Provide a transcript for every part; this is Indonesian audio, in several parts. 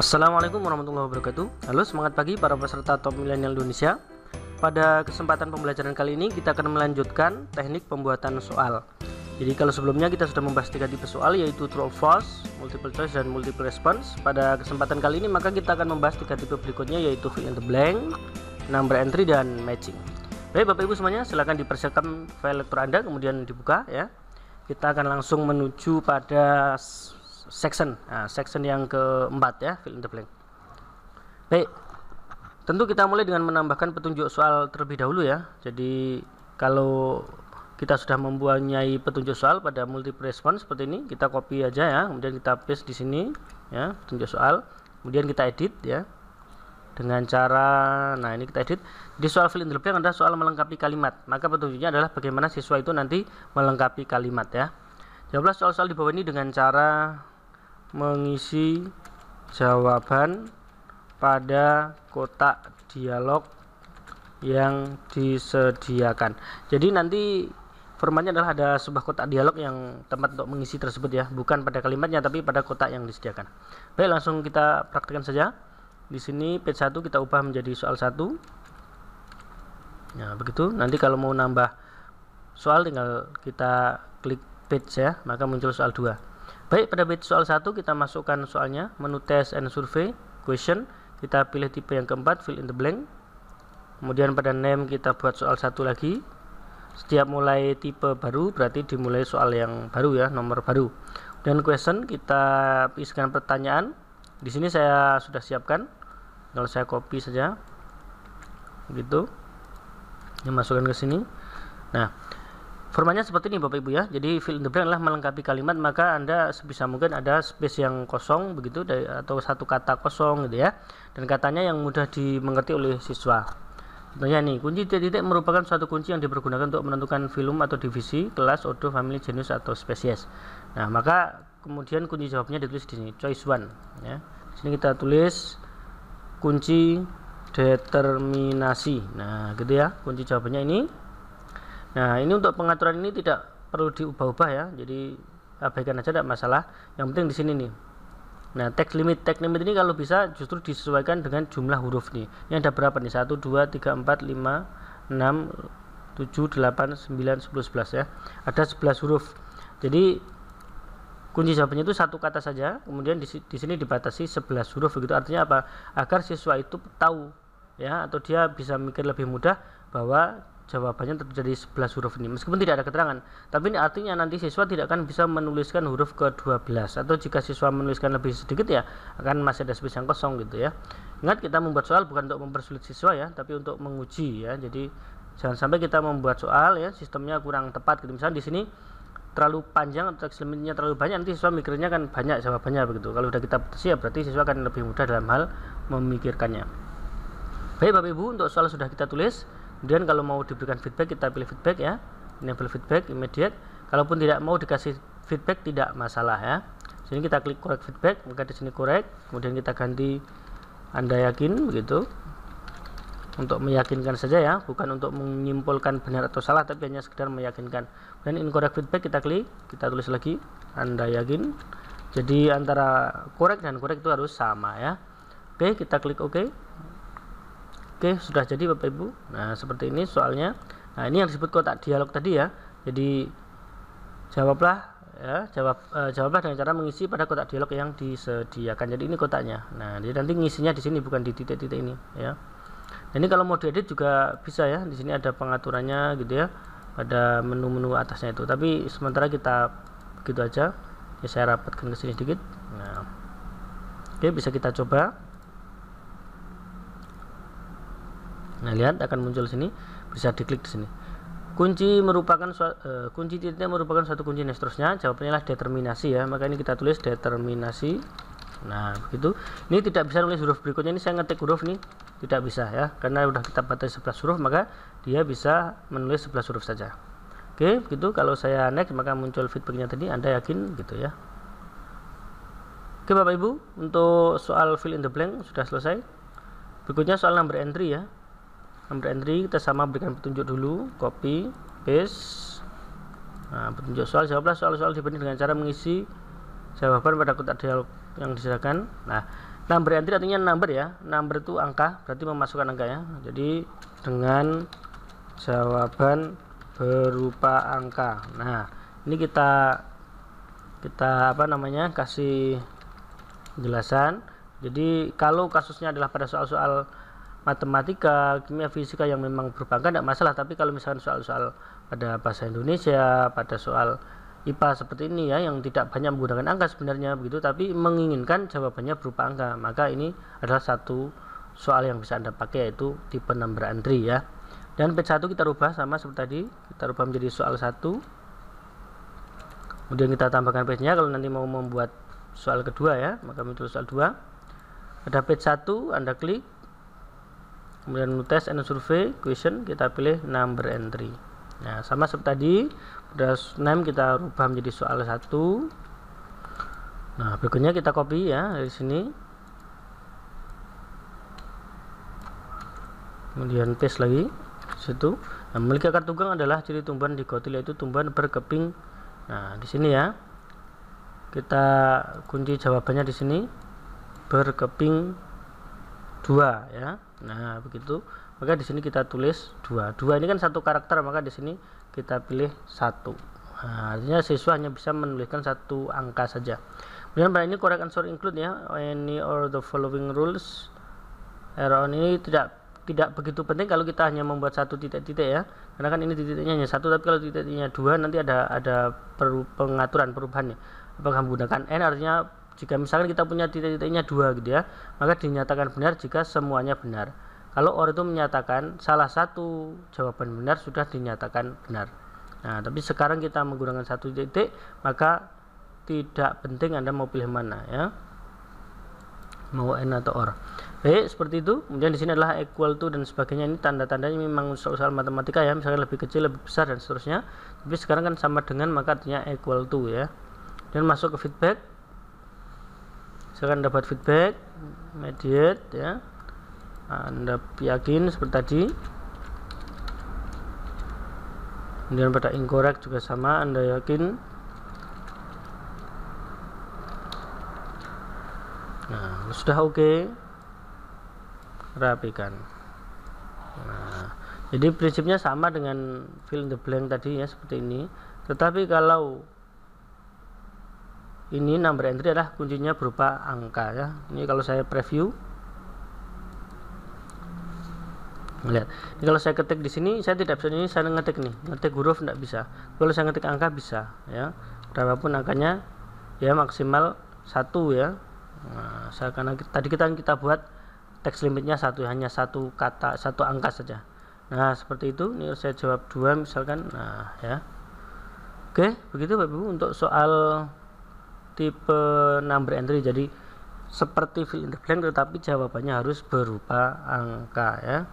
Assalamualaikum warahmatullahi wabarakatuh. Halo, semangat pagi para peserta Top Milenial Indonesia. Pada kesempatan pembelajaran kali ini kita akan melanjutkan teknik pembuatan soal. Jadi kalau sebelumnya kita sudah membahas 3 tipe soal, yaitu true or false, multiple choice, dan multiple response. Pada kesempatan kali ini maka kita akan membahas 3 tipe berikutnya, yaitu fill in the blank, number entry, dan matching. Baik Bapak Ibu semuanya, silakan dipersiapkan file lektur Anda kemudian dibuka ya. Kita akan langsung menuju pada section yang keempat ya, fill in the blank. Baik, tentu kita mulai dengan menambahkan petunjuk soal terlebih dahulu ya. Jadi kalau kita sudah mempunyai petunjuk soal pada multiple response seperti ini, kita copy aja ya, kemudian kita paste di sini ya, petunjuk soal, kemudian kita edit ya dengan cara, nah ini kita edit. Di soal fill in the blank adalah soal melengkapi kalimat, maka petunjuknya adalah bagaimana siswa itu nanti melengkapi kalimat ya. Jawablah soal-soal di bawah ini dengan cara mengisi jawaban pada kotak dialog yang disediakan. Jadi nanti formatnya adalah ada sebuah kotak dialog yang tempat untuk mengisi tersebut ya, bukan pada kalimatnya tapi pada kotak yang disediakan. Baik, langsung kita praktekkan saja. Di sini page 1 kita ubah menjadi soal 1. Nah, begitu. Nanti kalau mau nambah soal tinggal kita klik page ya, maka muncul soal 2. Baik, pada page soal 1 kita masukkan soalnya, menu test and survey, question, kita pilih tipe yang keempat, fill in the blank. Kemudian pada name kita buat soal 1 lagi. Setiap mulai tipe baru berarti dimulai soal yang baru ya, nomor baru. Dan question kita isikan pertanyaan. Di sini saya sudah siapkan. Kalau saya copy saja. Begitu. Ini masukkan ke sini. Nah, formatnya seperti ini Bapak Ibu ya. Jadi fill in the blank adalah melengkapi kalimat, maka Anda sebisa mungkin ada space yang kosong begitu, atau satu kata kosong gitu ya. Dan katanya yang mudah dimengerti oleh siswa. Contohnya nih, kunci titik-titik merupakan suatu kunci yang dipergunakan untuk menentukan filum atau divisi, kelas, ordo, family, genus, atau spesies. Nah, maka kemudian kunci jawabnya ditulis di sini, choice one ya. Di sini kita tulis kunci determinasi. Nah, gitu ya. Kunci jawabannya ini. Nah, ini untuk pengaturan ini tidak perlu diubah-ubah ya. Jadi abaikan aja, tidak masalah. Yang penting di sini nih. Nah, text limit ini kalau bisa justru disesuaikan dengan jumlah huruf nih. Ini ada berapa nih? 1 2 3 4 5 6 7 8 9 10 11 ya. Ada 11 huruf. Jadi kunci jawabannya itu satu kata saja, kemudian di sini dibatasi 11 huruf begitu. Artinya apa? Agar siswa itu tahu ya, atau dia bisa mikir lebih mudah bahwa jawabannya terjadi 11 huruf ini meskipun tidak ada keterangan. Tapi ini artinya nanti siswa tidak akan bisa menuliskan huruf ke-12, atau jika siswa menuliskan lebih sedikit ya akan masih ada space yang kosong gitu ya. Ingat, kita membuat soal bukan untuk mempersulit siswa ya, tapi untuk menguji ya. Jadi jangan sampai kita membuat soal ya sistemnya kurang tepat gitu. Misalnya di sini terlalu panjang atau teks limitnya terlalu banyak, nanti siswa mikirnya kan banyak jawabannya begitu. Kalau sudah kita batasi ya berarti siswa akan lebih mudah dalam hal memikirkannya. Baik Bapak Ibu, untuk soal sudah kita tulis. Kemudian kalau mau diberikan feedback kita pilih feedback ya, enable feedback immediate. Kalaupun tidak mau dikasih feedback tidak masalah ya. Sini kita klik correct feedback, maka di sini correct, kemudian kita ganti Anda yakin begitu. Untuk meyakinkan saja ya, bukan untuk menyimpulkan benar atau salah, tapi hanya sekedar meyakinkan. Dan incorrect feedback kita klik, kita tulis lagi Anda yakin. Jadi antara correct dan correct itu harus sama ya. Oke, kita klik OK. Oke, sudah jadi Bapak Ibu. Nah, seperti ini soalnya. Nah, ini yang disebut kotak dialog tadi ya. Jadi jawablah ya, jawablah dengan cara mengisi pada kotak dialog yang disediakan. Jadi ini kotaknya. Nah, jadi nanti ngisinya di sini bukan di titik-titik ini ya. Nah, ini kalau mau diedit juga bisa ya. Di sini ada pengaturannya gitu ya. Pada menu-menu atasnya itu. Tapi sementara kita begitu aja. Ya, saya rapatkan ke sini sedikit. Nah. Oke, bisa kita coba. Nah, lihat akan muncul sini, bisa diklik di sini. Kunci titiknya merupakan suatu kunci, dan seterusnya. Jawabannya adalah determinasi ya. Maka ini kita tulis determinasi. Nah, begitu. Ini tidak bisa nulis huruf berikutnya. Ini saya ngetik huruf nih, tidak bisa ya. Karena sudah kita batasi 11 huruf, maka dia bisa menulis 11 huruf saja. Oke, begitu. Kalau saya next, maka muncul feedbacknya tadi. Anda yakin gitu ya. Oke Bapak Ibu, untuk soal fill in the blank sudah selesai. Berikutnya soal number entry ya. Number entry kita sama berikan petunjuk dulu, copy, paste. Nah, petunjuk soal, jawablah soal-soal dibanding dengan cara mengisi jawaban pada kotak dialog yang disediakan. Nah, Number entry artinya number ya, number itu angka, berarti memasukkan angka ya. Jadi dengan jawaban berupa angka. Nah, ini kita kasih penjelasan. Jadi kalau kasusnya adalah pada soal-soal matematika, kimia, fisika yang memang berupa angka tidak masalah, tapi kalau misalkan soal-soal pada bahasa Indonesia, pada soal IPA seperti ini ya, yang tidak banyak menggunakan angka sebenarnya begitu, tapi menginginkan jawabannya berupa angka, maka ini adalah satu soal yang bisa Anda pakai, yaitu tipe number entry ya. Dan page 1 kita rubah sama seperti tadi, kita rubah menjadi soal 1, kemudian kita tambahkan page nya. Kalau nanti mau membuat soal kedua ya, maka muncul soal 2, ada page 1, Anda klik, kemudian test and survey question, kita pilih number entry. Nah, sama seperti tadi, udah name kita rubah menjadi soal 1. Nah, berikutnya kita copy ya dari sini, kemudian paste lagi situ. Nah, memiliki akar tunggang adalah ciri tumbuhan digotil, yaitu tumbuhan berkeping. Nah, di sini ya, kita kunci jawabannya di sini, berkeping 2 ya. Nah, begitu. Maka di sini kita tulis 2. 2 ini kan satu karakter, maka di sini kita pilih 1. Nah, artinya siswa hanya bisa menuliskan satu angka saja. Kemudian pada ini correct answer include ya, any or the following rules. Error ini tidak begitu penting kalau kita hanya membuat satu titik-titik ya, karena kan ini titiknya hanya satu, tapi kalau titiknya 2 nanti ada pengaturan perubahan nih. Apakah menggunakan n, artinya jika misalkan kita punya titik-titiknya 2 gitu ya, maka dinyatakan benar jika semuanya benar. Kalau or itu menyatakan salah satu jawaban benar, sudah dinyatakan benar. Nah, tapi sekarang kita menggunakan satu titik, maka tidak penting Anda mau pilih mana ya, mau n atau or. Baik, seperti itu. Kemudian di sini adalah equal to dan sebagainya. Ini tanda-tandanya memang soal matematika ya, misalnya lebih kecil, lebih besar dan seterusnya. Tapi sekarang kan sama dengan, maka artinya equal to ya. Dan masuk ke feedback. Misalkan dapat feedback mediate ya, Anda yakin seperti tadi. Kemudian pada incorrect juga sama, Anda yakin. Nah, sudah oke, rapikan. Nah, jadi prinsipnya sama dengan fill in the blank tadi ya, seperti ini. Tetapi kalau ini number entry adalah kuncinya berupa angka ya. Ini kalau saya preview, lihat. Ini kalau saya ketik di sini, saya tidak bisa, ini saya ngetik nih, ngetik huruf tidak bisa. Kalau saya ngetik angka bisa ya, berapapun angkanya ya, maksimal 1 ya. Nah, karena tadi kita buat teks limitnya 1, hanya satu kata, satu angka saja. Nah, seperti itu. Ini saya jawab 2 misalkan. Nah ya, oke, begitu Bapak Ibu untuk soal tipe number entry. Jadi seperti fill in the blank, tetapi jawabannya harus berupa angka ya.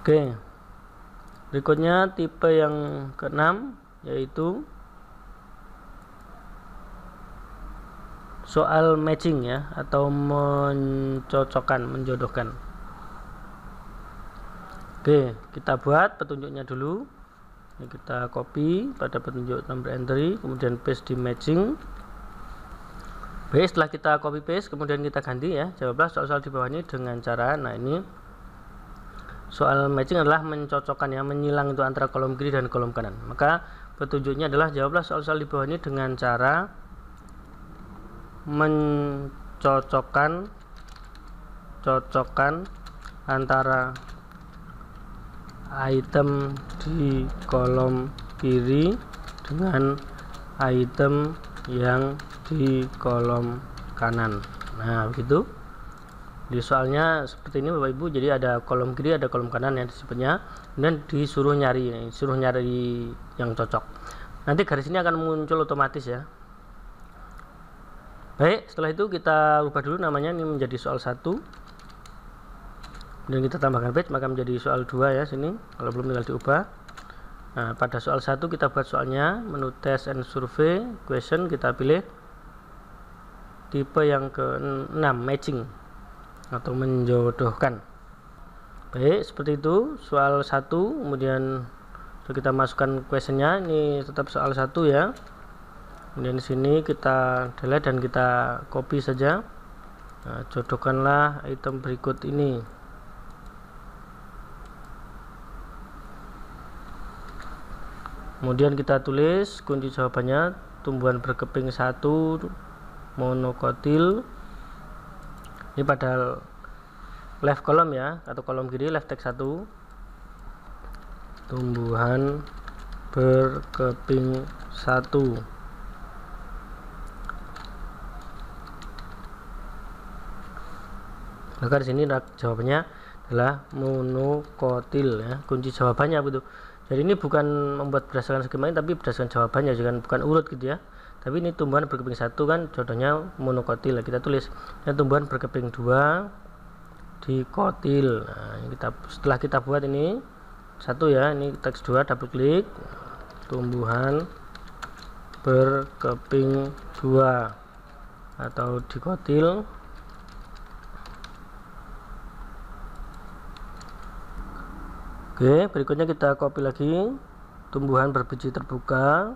Oke, berikutnya tipe yang ke-6, yaitu soal matching ya, atau mencocokkan, menjodohkan. Oke, kita buat petunjuknya dulu. Ini kita copy pada petunjuk number entry, kemudian paste di matching. Baik, setelah kita copy paste, kemudian kita ganti ya, jawablah soal-soal di bawah ini dengan cara, nah ini soal matching adalah mencocokkan ya, menyilang itu antara kolom kiri dan kolom kanan. Maka petunjuknya adalah jawablah soal-soal di bawah ini dengan cara mencocokkan antara item di kolom kiri dengan item yang di kolom kanan. Nah, begitu. Di soalnya seperti ini Bapak Ibu, jadi ada kolom kiri, ada kolom kanan yang disebutnya, dan disuruh nyari yang cocok. Nanti garis ini akan muncul otomatis ya. Baik, setelah itu kita rubah dulu namanya, ini menjadi soal 1. Kemudian kita tambahkan page, maka menjadi soal 2 ya sini. Kalau belum tinggal diubah. Nah, pada soal 1 kita buat soalnya, menu test and survey question, kita pilih tipe yang ke-6, matching atau menjodohkan. Baik, seperti itu soal 1. Kemudian So, kita masukkan questionnya, ini tetap soal 1 ya. Kemudian di sini kita delete dan kita copy saja. Nah, jodohkanlah item berikut ini. Kemudian kita tulis kunci jawabannya, tumbuhan berkeping 1 monokotil. Ini pada left column ya, atau kolom kiri left text 1, tumbuhan berkeping 1. Maka di sini jawabannya adalah monokotil ya, kunci jawabannya begitu. Jadi ini bukan membuat berdasarkan skema ini, tapi berdasarkan jawabannya, bukan urut gitu ya. Tapi ini tumbuhan berkeping 1 kan jodohnya monokotil ya, kita tulis. Dan tumbuhan berkeping 2 dikotil. Nah, ini setelah kita buat ini 1 ya, ini teks 2, double klik, tumbuhan berkeping 2 atau dikotil. Oke, berikutnya kita copy lagi, tumbuhan berbiji terbuka,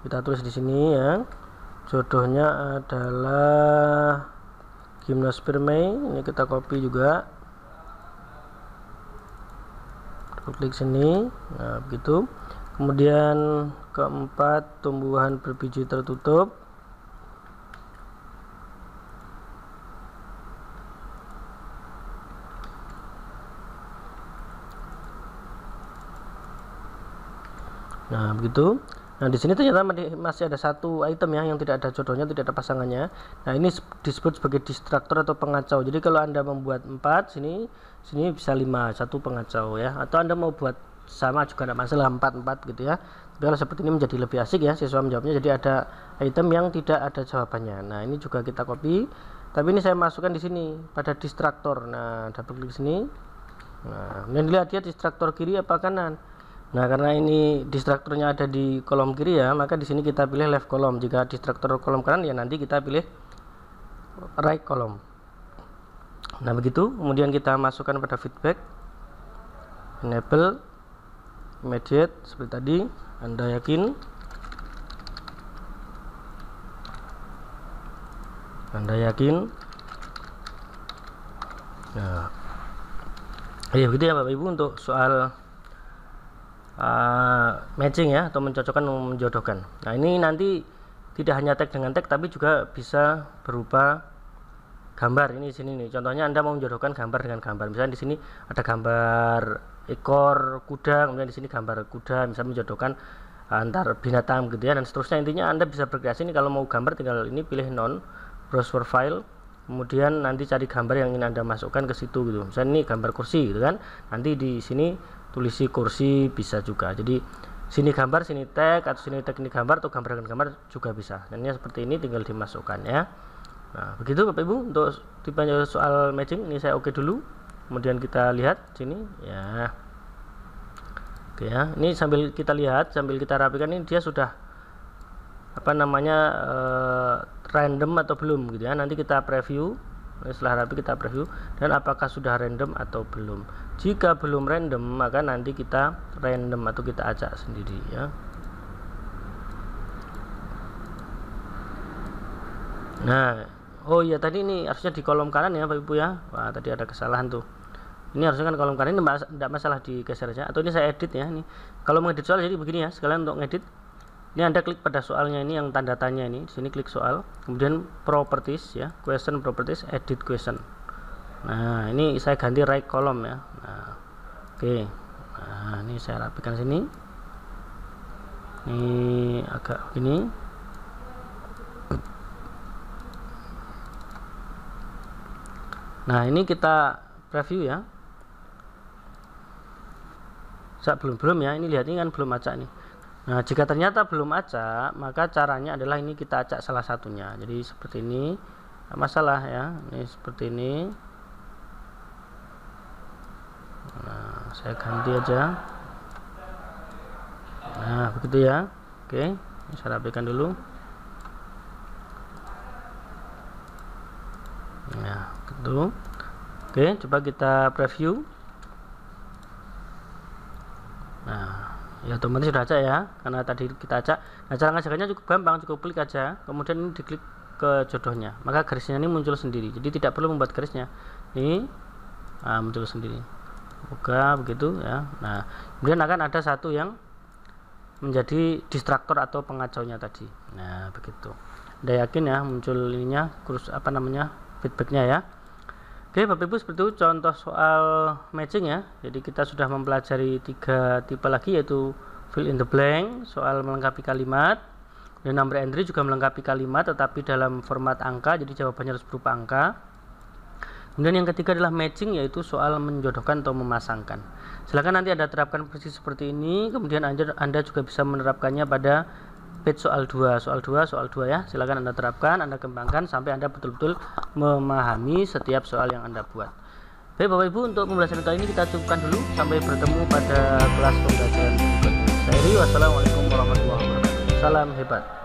kita tulis di sini ya, jodohnya adalah Gymnospermae. Ini kita copy juga, klik sini. Nah, begitu. Kemudian keempat, tumbuhan berbiji tertutup. Nah, begitu. Nah, di sini ternyata masih ada satu item ya yang tidak ada jodohnya, tidak ada pasangannya. Nah, ini disebut sebagai distraktor atau pengacau. Jadi kalau Anda membuat 4, sini bisa 5, satu pengacau ya. Atau Anda mau buat sama juga tidak masalah, 4 gitu ya. Tapi kalau seperti ini menjadi lebih asik ya siswa menjawabnya. Jadi ada item yang tidak ada jawabannya. Nah, ini juga kita copy. Tapi ini saya masukkan di sini pada distraktor. Nah, double klik sini. Nah, kemudian dilihat ya distraktor kiri apa kanan. Nah, karena ini distraktornya ada di kolom kiri ya, maka di sini kita pilih left column. Jika distraktor kolom kanan ya nanti kita pilih right column. Nah, begitu. Kemudian kita masukkan pada feedback, enable immediate seperti tadi. Anda yakin? Nah, ya begitu ya Bapak Ibu untuk soal matching ya, atau mencocokkan, menjodohkan. Nah, ini nanti tidak hanya tag dengan tag, tapi juga bisa berupa gambar. Ini di sini nih, contohnya Anda mau menjodohkan gambar dengan gambar. Misalnya di sini ada gambar ekor kuda, kemudian di sini gambar kuda, misalnya menjodohkan antar binatang gitu ya, dan seterusnya. Intinya Anda bisa berkreasi. Ini kalau mau gambar tinggal ini pilih non, browse for file, kemudian nanti cari gambar yang ingin Anda masukkan ke situ gitu. Misalnya ini gambar kursi gitu kan, nanti di sini tulisi kursi bisa juga. Jadi sini gambar, sini tag, atau sini tag ini gambar, atau gambar dengan gambar juga bisa. Dan ini seperti ini tinggal dimasukkan ya. Nah, begitu Bapak Ibu untuk tipe soal matching. Ini saya oke dulu. Kemudian kita lihat sini ya. Oke ya. Ini sambil kita lihat, sambil kita rapikan, ini dia sudah apa namanya random atau belum gitu ya. Nanti kita preview. Setelah rapi kita preview dan apakah sudah random atau belum. Jika belum random, maka nanti kita random atau kita acak sendiri ya. Nah, oh iya, tadi ini harusnya di kolom kanan ya Bapak Ibu ya. Wah, tadi ada kesalahan tuh. Ini harusnya kan kolom kanan, ini tidak masalah digeser aja. Atau ini saya edit ya. Ini kalau mengedit soal jadi begini ya. Sekalian untuk ngedit, ini Anda klik pada soalnya ini yang tanda tanya ini. Di sini klik soal, kemudian properties ya, question properties, edit question. Nah, ini saya ganti right column ya. Nah, oke. Nah, ini saya rapikan sini. Ini agak begini. Nah, ini kita preview ya. Belum ya. Ini lihat, ini kan belum acak nih. Nah, jika ternyata belum acak, maka caranya adalah ini kita acak salah satunya. Jadi seperti ini, masalah ya. Ini seperti ini. Nah, saya ganti aja. Nah, begitu ya. Oke, saya rapikan dulu. Nah, gitu. Oke, coba kita preview. Nah, ya otomatis sudah acak ya, karena tadi kita acak. Nah, cara ngajakannya cukup gampang, cukup klik aja, kemudian ini diklik ke jodohnya, maka garisnya ini muncul sendiri, jadi tidak perlu membuat garisnya, ini muncul sendiri. Buka begitu ya. Nah, kemudian akan ada satu yang menjadi distraktor atau pengacaunya tadi. Nah, begitu. Anda yakin ya muncul ininya, kurus apa namanya, feedbacknya ya. Oke Bapak Ibu, seperti itu contoh soal matching ya. Jadi kita sudah mempelajari 3 tipe lagi, yaitu fill in the blank, soal melengkapi kalimat, dan number entry juga melengkapi kalimat tetapi dalam format angka, jadi jawabannya harus berupa angka. Kemudian yang ketiga adalah matching, yaitu soal menjodohkan atau memasangkan. Silakan nanti Anda terapkan persis seperti ini, kemudian Anda juga bisa menerapkannya pada page soal 2 ya. Silakan Anda terapkan, Anda kembangkan sampai Anda betul-betul memahami setiap soal yang Anda buat. Baik Bapak Ibu, untuk pembelajaran kali ini kita cukupkan dulu. Sampai bertemu pada kelas pembelajaran berikutnya. Saya Rio, wassalamualaikum warahmatullahi wabarakatuh. Salam hebat.